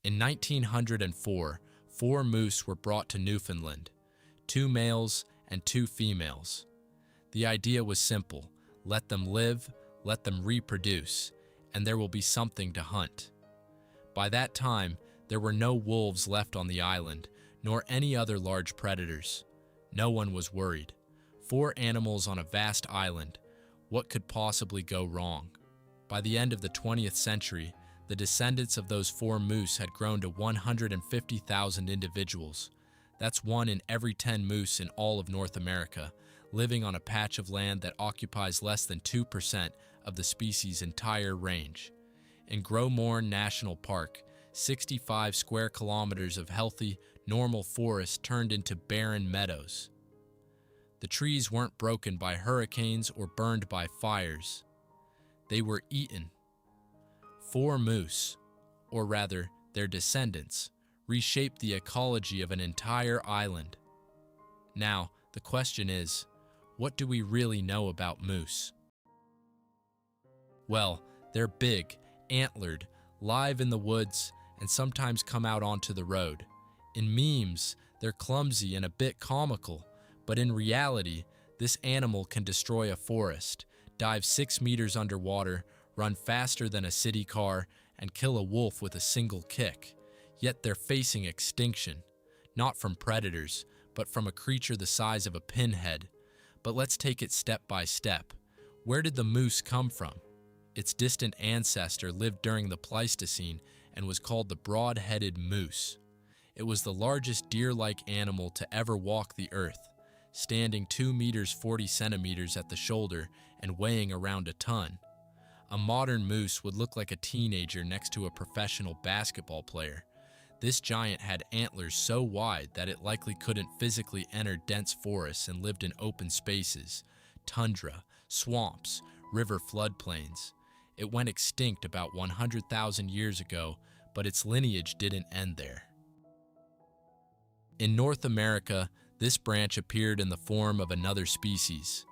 In 1904, 4 moose were brought to Newfoundland, 2 males and 2 females. The idea was simple: let them live, let them reproduce, and there will be something to hunt. By that time, there were no wolves left on the island, nor any other large predators. No one was worried. 4 animals on a vast island. What could possibly go wrong? By the end of the 20th century, the descendants of those 4 moose had grown to 150,000 individuals. That's 1 in every 10 moose in all of North America, living on a patch of land that occupies less than 2% of the species' entire range. In Grosmorne National Park, 65 square kilometers of healthy, normal forest turned into barren meadows. The trees weren't broken by hurricanes or burned by fires. They were eaten. 4 moose, or rather their descendants, reshaped the ecology of an entire island. Now, the question is, what do we really know about moose? Well, they're big, antlered, live in the woods, and sometimes come out onto the road. In memes, they're clumsy and a bit comical, but in reality, this animal can destroy a forest, dive 6 meters underwater, run faster than a city car, and kill a wolf with a single kick. Yet they're facing extinction, not from predators, but from a creature the size of a pinhead. But let's take it step by step. Where did the moose come from? Its distant ancestor lived during the Pleistocene and was called the broad-headed moose. It was the largest deer-like animal to ever walk the earth, standing 2 meters 40 centimeters at the shoulder and weighing around a ton. A modern moose would look like a teenager next to a professional basketball player. This giant had antlers so wide that it likely couldn't physically enter dense forests and lived in open spaces, tundra, swamps, river floodplains. It went extinct about 100,000 years ago, but its lineage didn't end there. In North America, this branch appeared in the form of another species,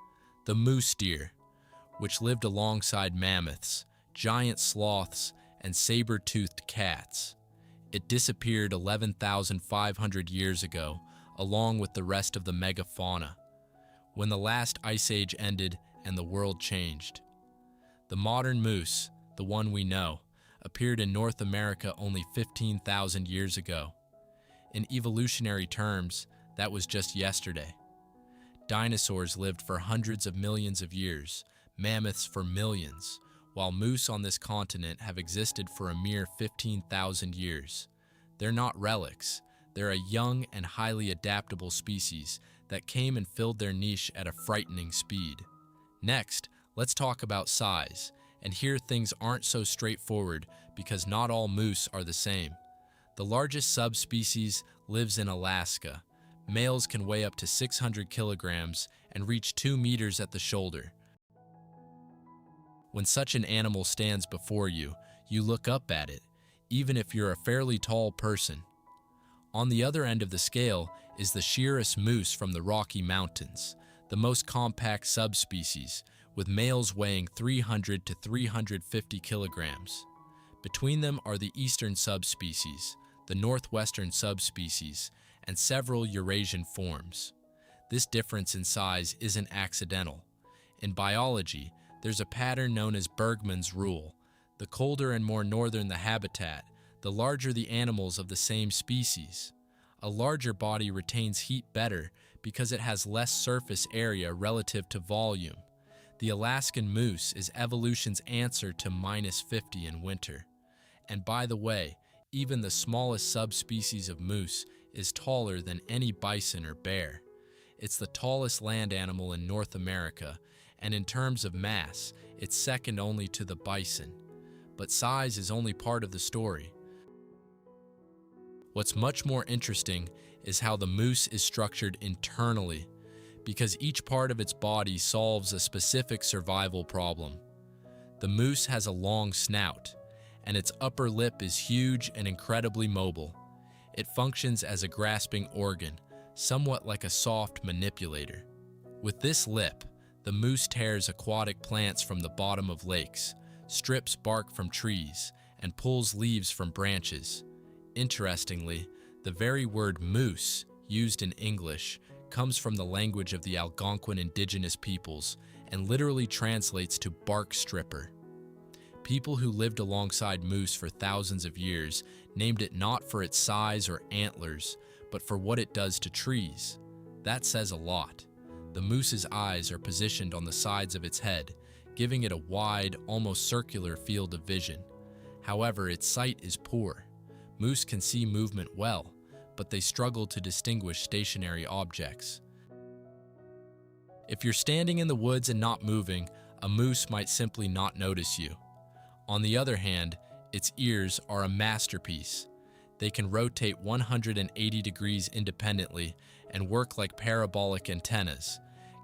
the moose deer, which lived alongside mammoths, giant sloths, and saber-toothed cats. It disappeared 11,500 years ago, along with the rest of the megafauna, when the last ice age ended and the world changed. The modern moose, the one we know, appeared in North America only 15,000 years ago. In evolutionary terms, that was just yesterday. Dinosaurs lived for hundreds of millions of years, mammoths for millions, while moose on this continent have existed for a mere 15,000 years. They're not relics. They're a young and highly adaptable species that came and filled their niche at a frightening speed. Next, let's talk about size, and here things aren't so straightforward because not all moose are the same. The largest subspecies lives in Alaska. Males can weigh up to 600 kilograms and reach 2 meters at the shoulder. When such an animal stands before you, you look up at it, even if you're a fairly tall person. On the other end of the scale is the Shiras moose from the Rocky Mountains, the most compact subspecies, with males weighing 300 to 350 kilograms. Between them are the eastern subspecies, the northwestern subspecies, and several Eurasian forms. This difference in size isn't accidental. In biology, there's a pattern known as Bergmann's rule. The colder and more northern the habitat, the larger the animals of the same species. A larger body retains heat better because it has less surface area relative to volume. The Alaskan moose is evolution's answer to -50 in winter. And by the way, even the smallest subspecies of moose is taller than any bison or bear. It's the tallest land animal in North America, and in terms of mass, it's second only to the bison. But size is only part of the story. What's much more interesting is how the moose is structured internally, because each part of its body solves a specific survival problem. The moose has a long snout, and its upper lip is huge and incredibly mobile. It functions as a grasping organ, somewhat like a soft manipulator. With this lip, the moose tears aquatic plants from the bottom of lakes, strips bark from trees, and pulls leaves from branches. Interestingly, the very word moose, used in English, comes from the language of the Algonquin indigenous peoples and literally translates to bark stripper. People who lived alongside moose for thousands of years named it not for its size or antlers, but for what it does to trees. That says a lot. The moose's eyes are positioned on the sides of its head, giving it a wide, almost circular field of vision. However, its sight is poor. Moose can see movement well, but they struggle to distinguish stationary objects. If you're standing in the woods and not moving, a moose might simply not notice you. On the other hand, its ears are a masterpiece. They can rotate 180 degrees independently and work like parabolic antennas,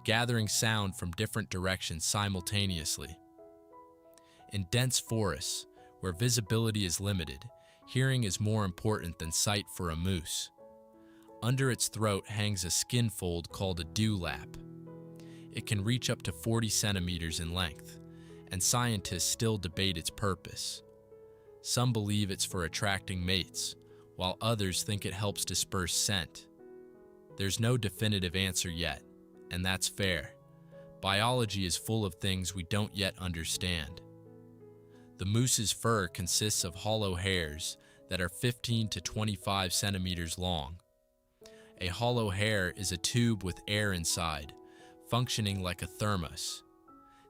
gathering sound from different directions simultaneously. In dense forests, where visibility is limited, hearing is more important than sight for a moose. Under its throat hangs a skin fold called a dewlap. It can reach up to 40 centimeters in length, and scientists still debate its purpose. Some believe it's for attracting mates, while others think it helps disperse scent. There's no definitive answer yet, and that's fair. Biology is full of things we don't yet understand. The moose's fur consists of hollow hairs that are 15 to 25 centimeters long. A hollow hair is a tube with air inside, functioning like a thermos.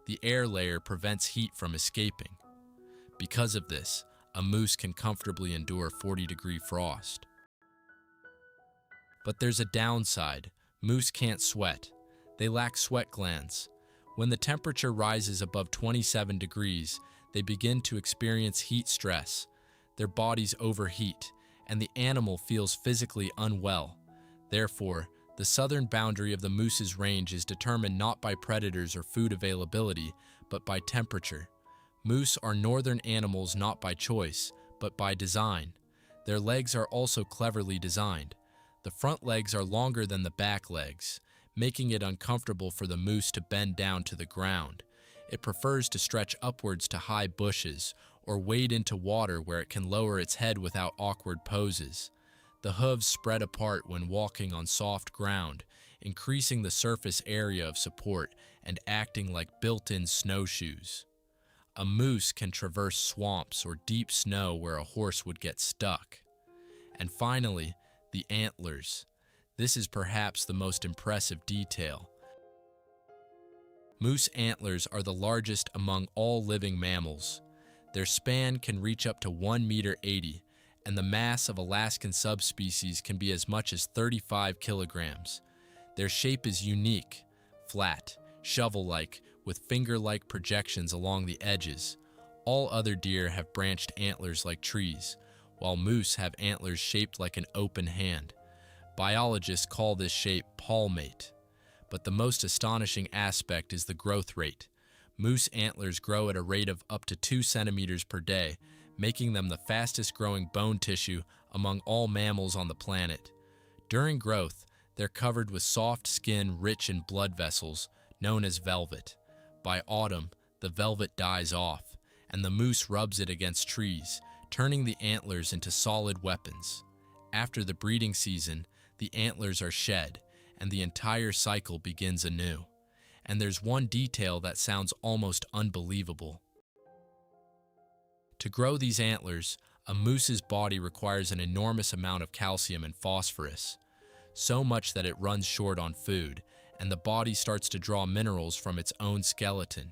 The air layer prevents heat from escaping. Because of this, a moose can comfortably endure 40-degree frost. But there's a downside. Moose can't sweat. They lack sweat glands. When the temperature rises above 27 degrees, they begin to experience heat stress. Their bodies overheat, and the animal feels physically unwell. Therefore, the southern boundary of the moose's range is determined not by predators or food availability, but by temperature. Moose are northern animals not by choice, but by design. Their legs are also cleverly designed. The front legs are longer than the back legs, making it uncomfortable for the moose to bend down to the ground. It prefers to stretch upwards to high bushes or wade into water where it can lower its head without awkward poses. The hooves spread apart when walking on soft ground, increasing the surface area of support and acting like built-in snowshoes. A moose can traverse swamps or deep snow where a horse would get stuck. And finally, the antlers. This is perhaps the most impressive detail. Moose antlers are the largest among all living mammals. Their span can reach up to 1.80 meters, and the mass of Alaskan subspecies can be as much as 35 kilograms. Their shape is unique, flat, shovel-like, with finger-like projections along the edges. All other deer have branched antlers like trees, while moose have antlers shaped like an open hand. Biologists call this shape palmate. But the most astonishing aspect is the growth rate. Moose antlers grow at a rate of up to 2 centimeters per day, making them the fastest growing bone tissue among all mammals on the planet. During growth, they're covered with soft skin rich in blood vessels, known as velvet. By autumn, the velvet dies off, and the moose rubs it against trees, turning the antlers into solid weapons. After the breeding season, the antlers are shed, and the entire cycle begins anew. And there's one detail that sounds almost unbelievable. To grow these antlers, a moose's body requires an enormous amount of calcium and phosphorus, so much that it runs short on food, and the body starts to draw minerals from its own skeleton.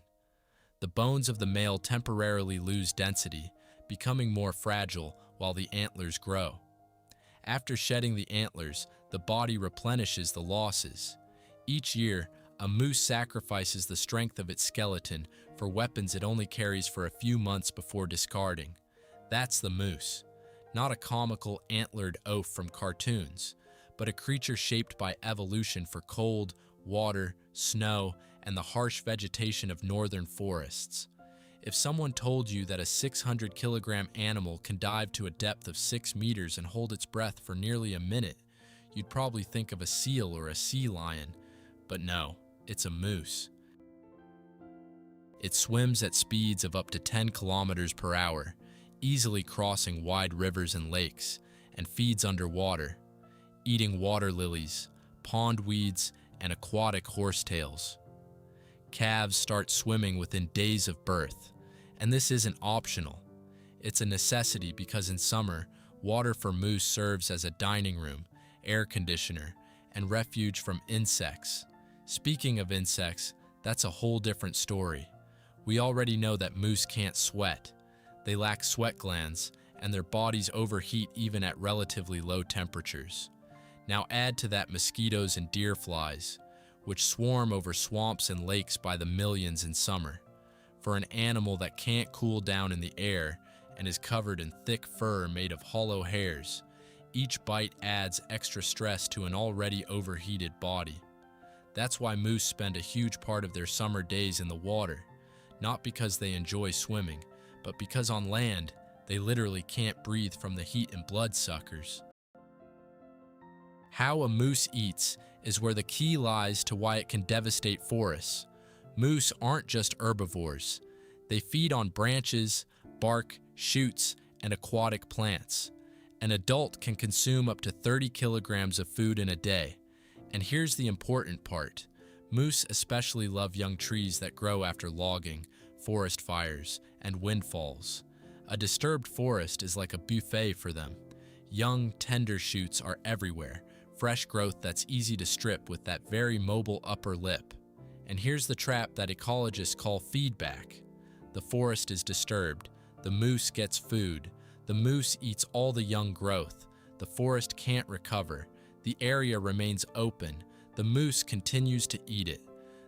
The bones of the male temporarily lose density, becoming more fragile while the antlers grow. After shedding the antlers, the body replenishes the losses. Each year, a moose sacrifices the strength of its skeleton for weapons it only carries for a few months before discarding. That's the moose. Not a comical antlered oaf from cartoons, but a creature shaped by evolution for cold, water, snow, and the harsh vegetation of northern forests. If someone told you that a 600-kilogram animal can dive to a depth of 6 meters and hold its breath for nearly a minute, you'd probably think of a seal or a sea lion. But no, it's a moose. It swims at speeds of up to 10 kilometers per hour, easily crossing wide rivers and lakes, and feeds underwater, eating water lilies, pond weeds, and aquatic horsetails. Calves start swimming within days of birth, and this isn't optional. It's a necessity because in summer, water for moose serves as a dining room, air conditioner, and refuge from insects. Speaking of insects, that's a whole different story. We already know that moose can't sweat. They lack sweat glands, and their bodies overheat even at relatively low temperatures. Now add to that mosquitoes and deer flies, which swarm over swamps and lakes by the millions in summer. For an animal that can't cool down in the air and is covered in thick fur made of hollow hairs, each bite adds extra stress to an already overheated body. That's why moose spend a huge part of their summer days in the water, not because they enjoy swimming, but because on land, they literally can't breathe from the heat and bloodsuckers. How a moose eats is where the key lies to why it can devastate forests. Moose aren't just herbivores. They feed on branches, bark, shoots, and aquatic plants. An adult can consume up to 30 kilograms of food in a day. And here's the important part. Moose especially love young trees that grow after logging, forest fires, and windfalls. A disturbed forest is like a buffet for them. Young, tender shoots are everywhere, fresh growth that's easy to strip with that very mobile upper lip. And here's the trap that ecologists call feedback. The forest is disturbed. The moose gets food. The moose eats all the young growth. The forest can't recover. The area remains open. The moose continues to eat it.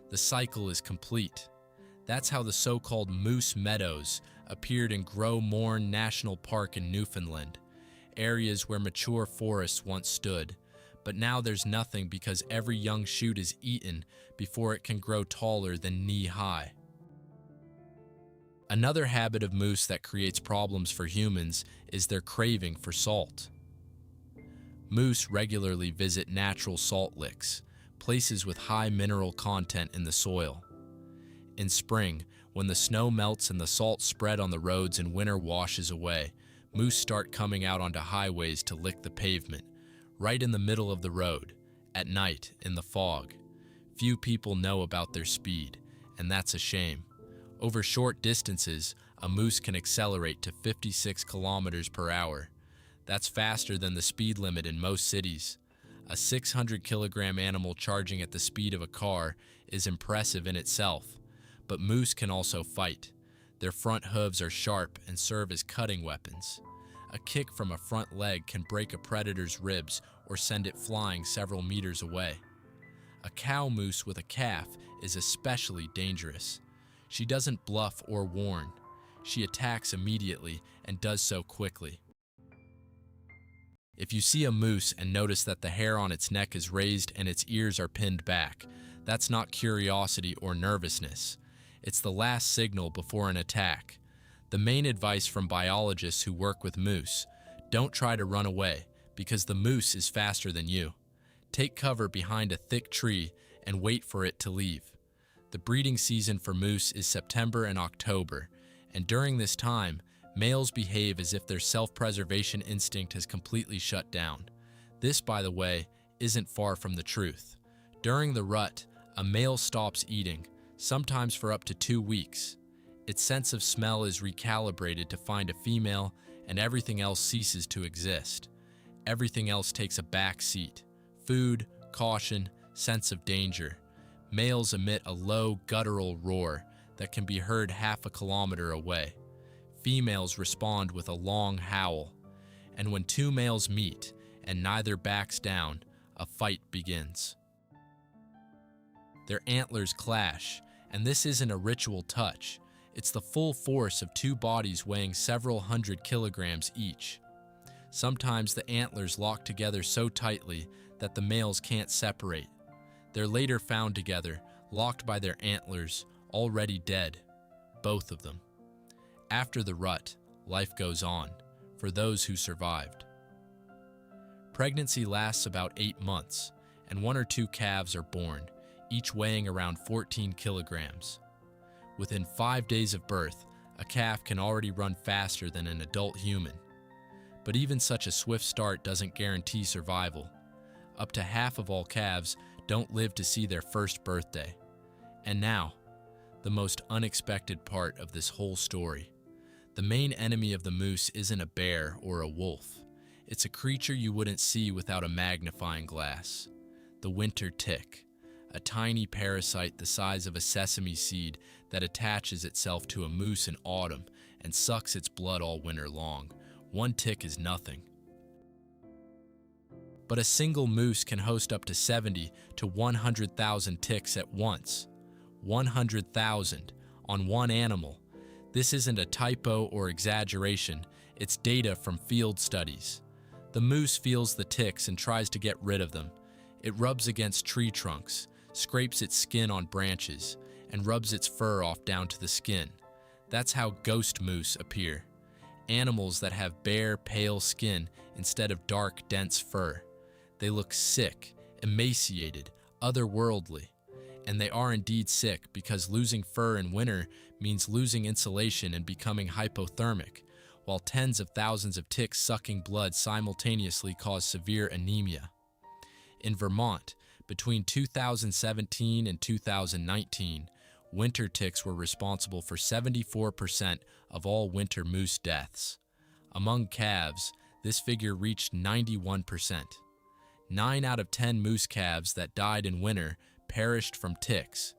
The cycle is complete. That's how the so-called moose meadows appeared in Gros Morne National Park in Newfoundland, areas where mature forests once stood. But now there's nothing because every young shoot is eaten before it can grow taller than knee-high. Another habit of moose that creates problems for humans is their craving for salt. Moose regularly visit natural salt licks, places with high mineral content in the soil. In spring, when the snow melts and the salt spread on the roads and winter washes away, moose start coming out onto highways to lick the pavement, right in the middle of the road, at night, in the fog. Few people know about their speed, and that's a shame. Over short distances, a moose can accelerate to 56 kilometers per hour. That's faster than the speed limit in most cities. A 600-kilogram animal charging at the speed of a car is impressive in itself, but moose can also fight. Their front hooves are sharp and serve as cutting weapons. A kick from a front leg can break a predator's ribs or send it flying several meters away. A cow moose with a calf is especially dangerous. She doesn't bluff or warn. She attacks immediately and does so quickly. If you see a moose and notice that the hair on its neck is raised and its ears are pinned back, that's not curiosity or nervousness. It's the last signal before an attack. The main advice from biologists who work with moose: don't try to run away, because the moose is faster than you. Take cover behind a thick tree and wait for it to leave. The breeding season for moose is September and October, and during this time, males behave as if their self-preservation instinct has completely shut down. This, by the way, isn't far from the truth. During the rut, a male stops eating, sometimes for up to 2 weeks. Its sense of smell is recalibrated to find a female, and everything else ceases to exist. Everything else takes a back seat. Food, caution, sense of danger. Males emit a low, guttural roar that can be heard half a kilometer away. Females respond with a long howl. And when two males meet and neither backs down, a fight begins. Their antlers clash, and this isn't a ritual touch. It's the full force of two bodies weighing several hundred kilograms each. Sometimes the antlers lock together so tightly that the males can't separate. They're later found together, locked by their antlers, already dead, both of them. After the rut, life goes on, for those who survived. Pregnancy lasts about 8 months, and 1 or 2 calves are born, each weighing around 14 kilograms. Within 5 days of birth, a calf can already run faster than an adult human. But even such a swift start doesn't guarantee survival. Up to half of all calves don't live to see their first birthday. And now, the most unexpected part of this whole story. The main enemy of the moose isn't a bear or a wolf. It's a creature you wouldn't see without a magnifying glass. The winter tick, a tiny parasite the size of a sesame seed that attaches itself to a moose in autumn and sucks its blood all winter long. One tick is nothing. But a single moose can host up to 70 to 100,000 ticks at once. 100,000 on one animal. This isn't a typo or exaggeration, it's data from field studies. The moose feels the ticks and tries to get rid of them. It rubs against tree trunks, scrapes its skin on branches, and rubs its fur off down to the skin. That's how ghost moose appear. Animals that have bare, pale skin instead of dark, dense fur. They look sick, emaciated, otherworldly. And they are indeed sick because losing fur in winter means losing insulation and becoming hypothermic, while tens of thousands of ticks sucking blood simultaneously cause severe anemia. In Vermont, between 2017 and 2019, winter ticks were responsible for 74% of all winter moose deaths. Among calves, this figure reached 91%. 9 out of 10 moose calves that died in winter perished from ticks.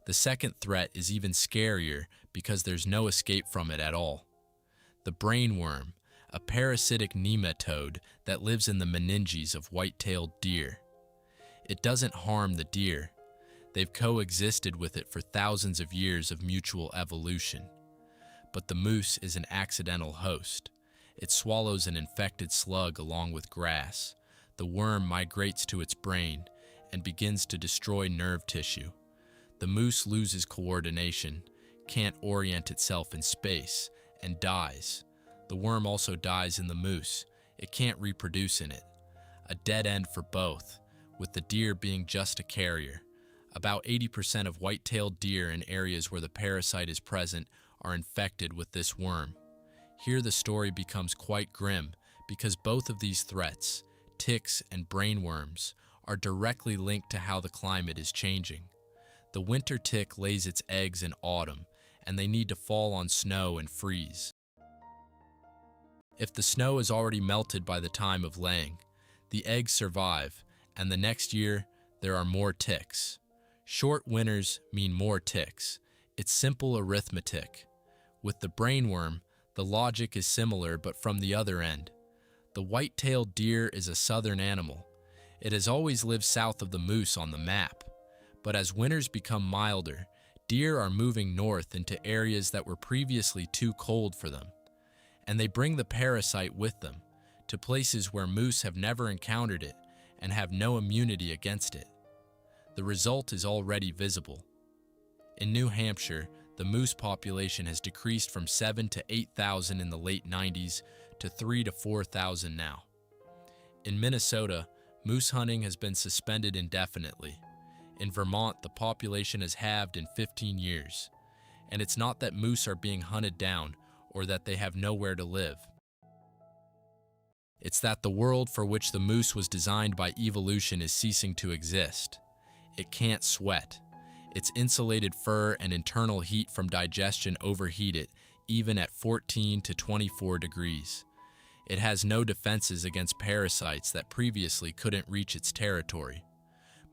The second threat is even scarier because there's no escape from it at all. The brainworm, a parasitic nematode that lives in the meninges of white-tailed deer. It doesn't harm the deer. They've coexisted with it for thousands of years of mutual evolution. But the moose is an accidental host. It swallows an infected slug along with grass. The worm migrates to its brain and begins to destroy nerve tissue. The moose loses coordination, can't orient itself in space, and dies. The worm also dies in the moose. It can't reproduce in it. A dead end for both, with the deer being just a carrier. About 80% of white-tailed deer in areas where the parasite is present are infected with this worm. Here the story becomes quite grim because both of these threats, ticks and brainworms, are directly linked to how the climate is changing. The winter tick lays its eggs in autumn, and they need to fall on snow and freeze. If the snow is already melted by the time of laying, the eggs survive, and the next year there are more ticks. Short winters mean more ticks. It's simple arithmetic. With the brainworm, the logic is similar but from the other end. The white-tailed deer is a southern animal. It has always lived south of the moose on the map. But as winters become milder, deer are moving north into areas that were previously too cold for them. And they bring the parasite with them, to places where moose have never encountered it and have no immunity against it. The result is already visible. In New Hampshire, the moose population has decreased from 7,000 to 8,000 in the late 90s to 3,000 to 4,000 now. In Minnesota, moose hunting has been suspended indefinitely. In Vermont, the population has halved in 15 years. And it's not that moose are being hunted down or that they have nowhere to live. It's that the world for which the moose was designed by evolution is ceasing to exist. It can't sweat. Its insulated fur and internal heat from digestion overheat it, even at 14 to 24 degrees. It has no defenses against parasites that previously couldn't reach its territory.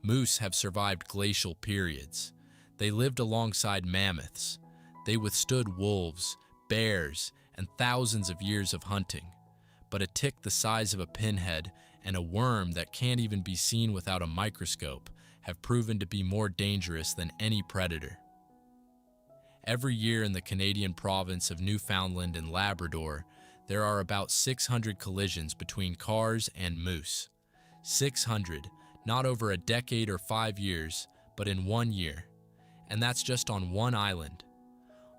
Moose have survived glacial periods. They lived alongside mammoths. They withstood wolves, bears, and thousands of years of hunting. But a tick the size of a pinhead and a worm that can't even be seen without a microscope have proven to be more dangerous than any predator. Every year in the Canadian province of Newfoundland and Labrador, there are about 600 collisions between cars and moose. 600, not over a decade or 5 years, but in 1 year. And that's just on one island.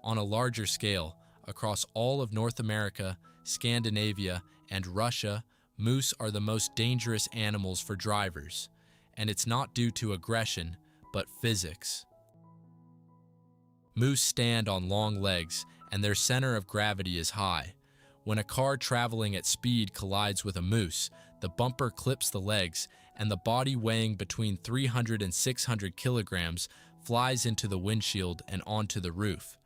On a larger scale, across all of North America, Scandinavia, and Russia, moose are the most dangerous animals for drivers. And it's not due to aggression, but physics. Moose stand on long legs, and their center of gravity is high, When a car traveling at speed collides with a moose, the bumper clips the legs, and the body weighing between 300 and 600 kilograms flies into the windshield and onto the roof.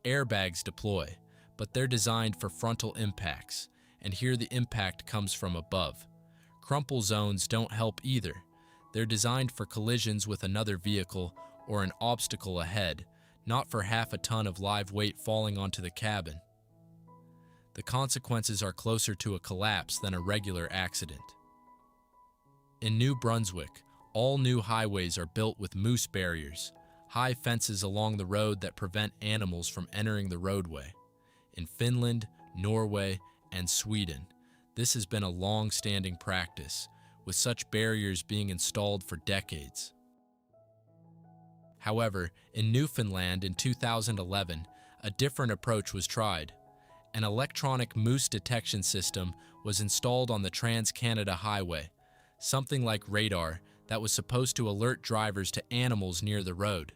Airbags deploy, but they're designed for frontal impacts, and here the impact comes from above. Crumple zones don't help either. They're designed for collisions with another vehicle or an obstacle ahead, not for half a ton of live weight falling onto the cabin. The consequences are closer to a collapse than a regular accident. In New Brunswick, all new highways are built with moose barriers, high fences along the road that prevent animals from entering the roadway. In Finland, Norway, and Sweden, this has been a long-standing practice, with such barriers being installed for decades. However, in Newfoundland in 2011, a different approach was tried. An electronic moose detection system was installed on the Trans-Canada Highway, something like radar that was supposed to alert drivers to animals near the road.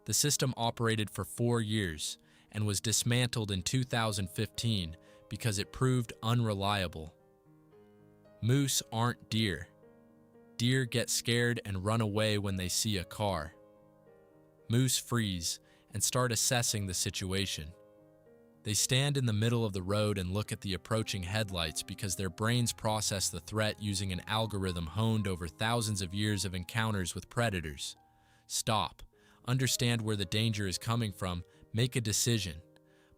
The system operated for 4 years and was dismantled in 2015 because it proved unreliable. Moose aren't deer. Deer get scared and run away when they see a car. Moose freeze and start assessing the situation. They stand in the middle of the road and look at the approaching headlights because their brains process the threat using an algorithm honed over thousands of years of encounters with predators. Stop, understand where the danger is coming from, make a decision.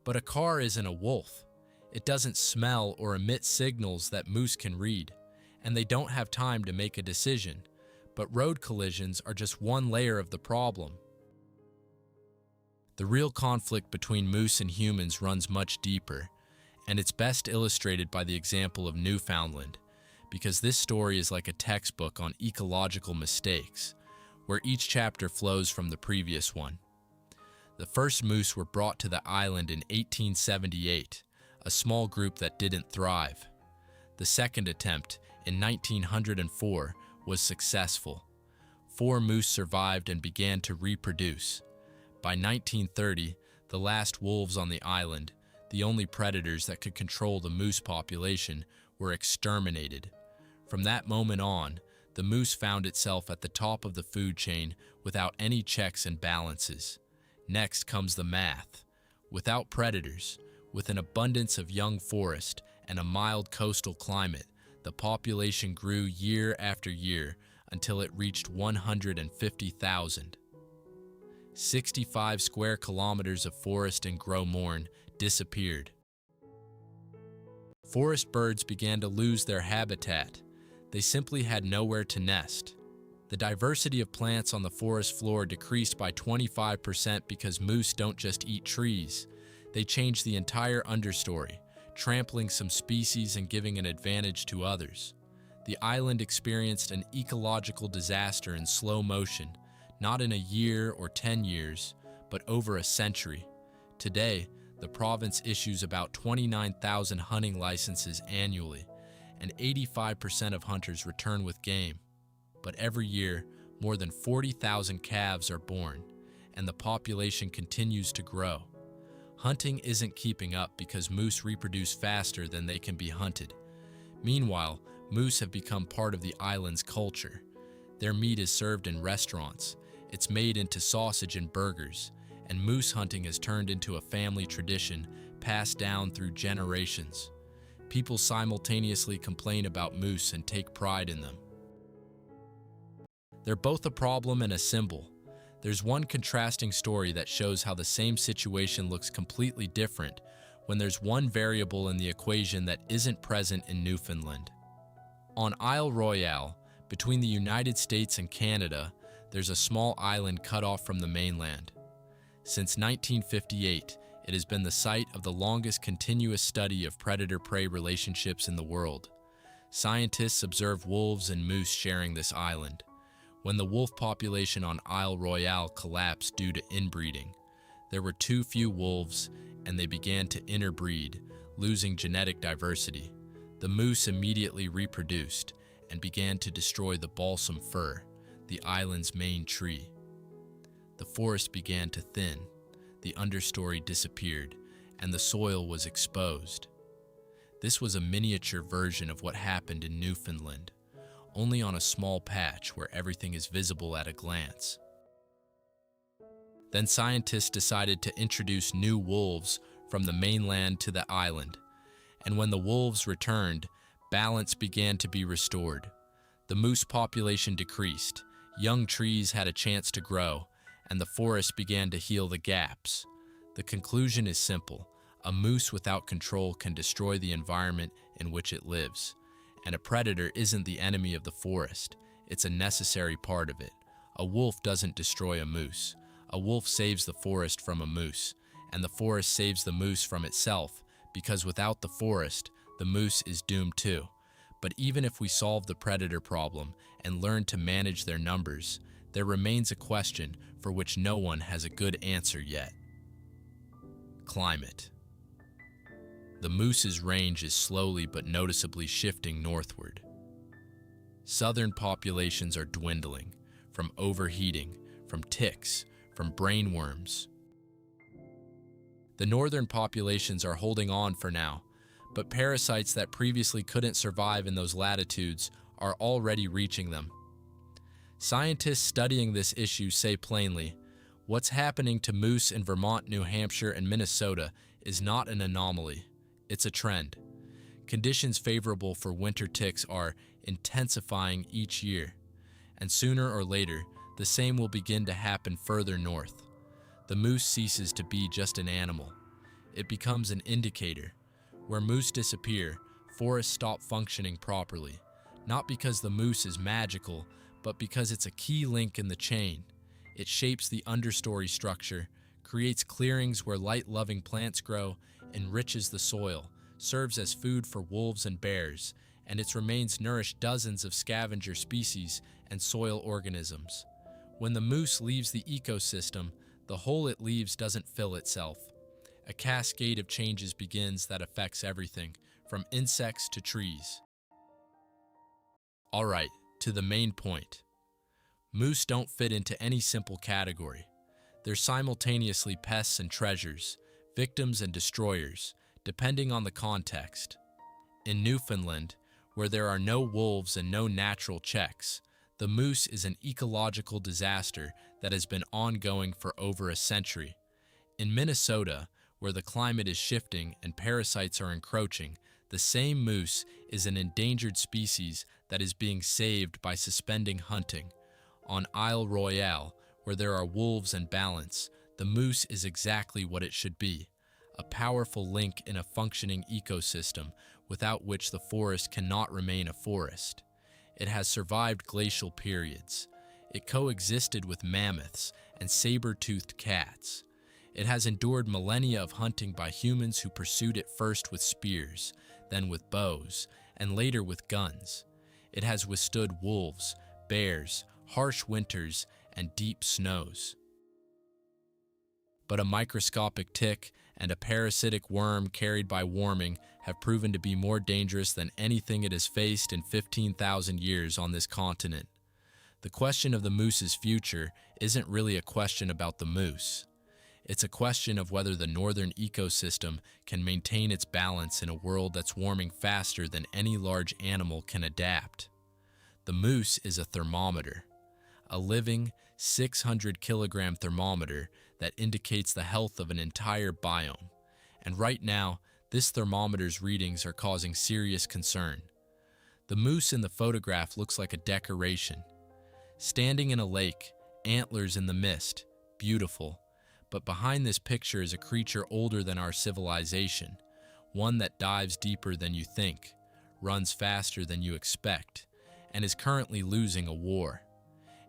But a car isn't a wolf. It doesn't smell or emit signals that moose can read, and they don't have time to make a decision. But road collisions are just one layer of the problem. The real conflict between moose and humans runs much deeper, and it's best illustrated by the example of Newfoundland, because this story is like a textbook on ecological mistakes, where each chapter flows from the previous one. The first moose were brought to the island in 1878, a small group that didn't thrive. The second attempt, in 1904, was successful. 4 moose survived and began to reproduce. By 1930, the last wolves on the island, the only predators that could control the moose population, were exterminated. From that moment on, the moose found itself at the top of the food chain without any checks and balances. Next comes the math. Without predators, with an abundance of young forest and a mild coastal climate, the population grew year after year until it reached 150,000. 65 square kilometers of forest in Gros-Morne disappeared. Forest birds began to lose their habitat. They simply had nowhere to nest. The diversity of plants on the forest floor decreased by 25% because moose don't just eat trees. They change the entire understory, trampling some species and giving an advantage to others. The island experienced an ecological disaster in slow motion, not in a year or 10 years, but over a century. Today, the province issues about 29,000 hunting licenses annually, and 85% of hunters return with game. But every year, more than 40,000 calves are born, and the population continues to grow. Hunting isn't keeping up because moose reproduce faster than they can be hunted. Meanwhile, moose have become part of the island's culture. Their meat is served in restaurants. It's made into sausage and burgers, and moose hunting has turned into a family tradition passed down through generations. People simultaneously complain about moose and take pride in them. They're both a problem and a symbol. There's one contrasting story that shows how the same situation looks completely different when there's one variable in the equation that isn't present in Newfoundland. On Isle Royale, between the United States and Canada, there's a small island cut off from the mainland. Since 1958, it has been the site of the longest continuous study of predator-prey relationships in the world. Scientists observe wolves and moose sharing this island. When the wolf population on Isle Royale collapsed due to inbreeding, there were too few wolves and they began to interbreed, losing genetic diversity. The moose immediately reproduced and began to destroy the balsam fir, the island's main tree. The forest began to thin, the understory disappeared, and the soil was exposed. This was a miniature version of what happened in Newfoundland, only on a small patch where everything is visible at a glance. Then scientists decided to introduce new wolves from the mainland to the island, and when the wolves returned, balance began to be restored. The moose population decreased, young trees had a chance to grow, and the forest began to heal the gaps. The conclusion is simple. A moose without control can destroy the environment in which it lives. And a predator isn't the enemy of the forest, it's a necessary part of it. A wolf doesn't destroy a moose. A wolf saves the forest from a moose, and the forest saves the moose from itself, because without the forest, the moose is doomed too. But even if we solve the predator problem and learn to manage their numbers, there remains a question for which no one has a good answer yet. Climate. The moose's range is slowly but noticeably shifting northward. Southern populations are dwindling from overheating, from ticks, from brainworms. The northern populations are holding on for now, but parasites that previously couldn't survive in those latitudes are already reaching them. Scientists studying this issue say plainly, what's happening to moose in Vermont, New Hampshire, and Minnesota is not an anomaly, it's a trend. Conditions favorable for winter ticks are intensifying each year, and sooner or later, the same will begin to happen further north. The moose ceases to be just an animal. It becomes an indicator. Where moose disappear, forests stop functioning properly, not because the moose is magical, but because it's a key link in the chain. It shapes the understory structure, creates clearings where light-loving plants grow, enriches the soil, serves as food for wolves and bears, and its remains nourish dozens of scavenger species and soil organisms. When the moose leaves the ecosystem, the hole it leaves doesn't fill itself. A cascade of changes begins that affects everything, from insects to trees. All right, to the main point. Moose don't fit into any simple category. They're simultaneously pests and treasures, victims and destroyers, depending on the context. In Newfoundland, where there are no wolves and no natural checks, the moose is an ecological disaster that has been ongoing for over a century. In Minnesota, where the climate is shifting and parasites are encroaching, the same moose is an endangered species that is being saved by suspending hunting. On Isle Royale, where there are wolves and balance, the moose is exactly what it should be, a powerful link in a functioning ecosystem without which the forest cannot remain a forest. It has survived glacial periods. It coexisted with mammoths and saber-toothed cats. It has endured millennia of hunting by humans who pursued it first with spears, then with bows, and later with guns. It has withstood wolves, bears, harsh winters, and deep snows. But a microscopic tick and a parasitic worm carried by warming have proven to be more dangerous than anything it has faced in 15,000 years on this continent. The question of the moose's future isn't really a question about the moose. It's a question of whether the northern ecosystem can maintain its balance in a world that's warming faster than any large animal can adapt. The moose is a thermometer, a living 600-kilogram thermometer that indicates the health of an entire biome. And right now, this thermometer's readings are causing serious concern. The moose in the photograph looks like a decoration. Standing in a lake, antlers in the mist, beautiful. But behind this picture is a creature older than our civilization, one that dives deeper than you think, runs faster than you expect, and is currently losing a war.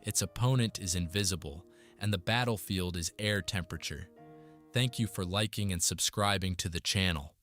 Its opponent is invisible, and the battlefield is air temperature. Thank you for liking and subscribing to the channel.